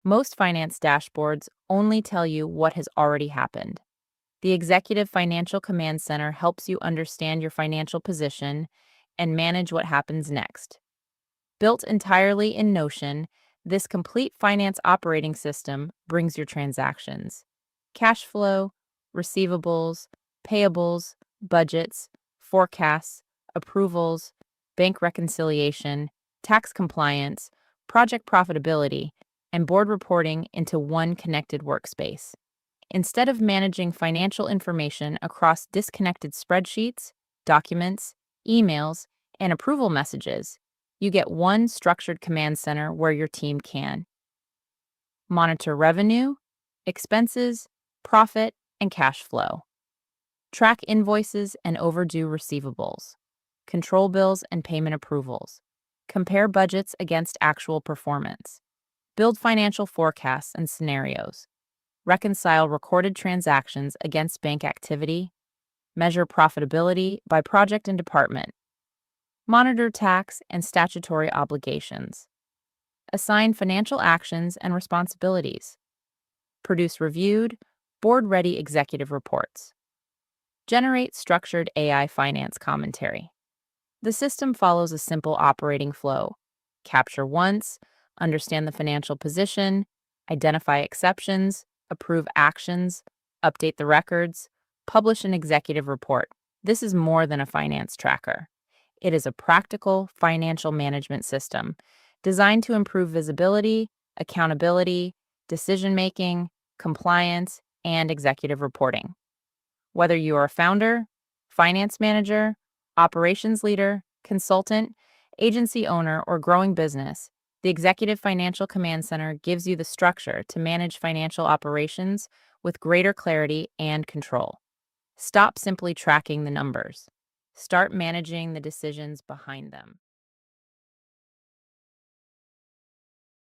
Most finance dashboards only tell you what has already happened. The Executive Financial Command Center helps you understand your financial position and manage what happens next. Built entirely in Notion, this complete finance operating system brings your transactions, cash flow, receivables, payables, budgets, forecasts, approvals, bank reconciliation, tax compliance, project profitability, and board reporting into one connected workspace. Instead of managing financial information across disconnected spreadsheets, documents, emails, and approval messages, you get one structured command center where your team can monitor revenue, expenses, profit, and cash flow, track invoices and overdue receivables, control bills and payment approvals, compare budgets against actual performance, build financial forecasts and scenarios, reconcile recorded transactions against bank activity, measure profitability by project and department, monitor tax and statutory obligations, assign financial actions and responsibilities, produce reviewed, board-ready executive reports, generate structured AI finance commentary. The system follows a simple operating flow: capture once, understand the financial position, identify exceptions, approve actions, update the records, publish an executive report. This is more than a finance tracker. It is a practical financial management system designed to improve visibility, accountability, decision making, compliance, and executive reporting. Whether you are a founder, finance manager, operations leader, consultant, agency owner, or growing business, the Executive Financial Command Center gives you the structure to manage financial operations with greater clarity and control. Stop simply tracking the numbers. Start managing the decisions behind them.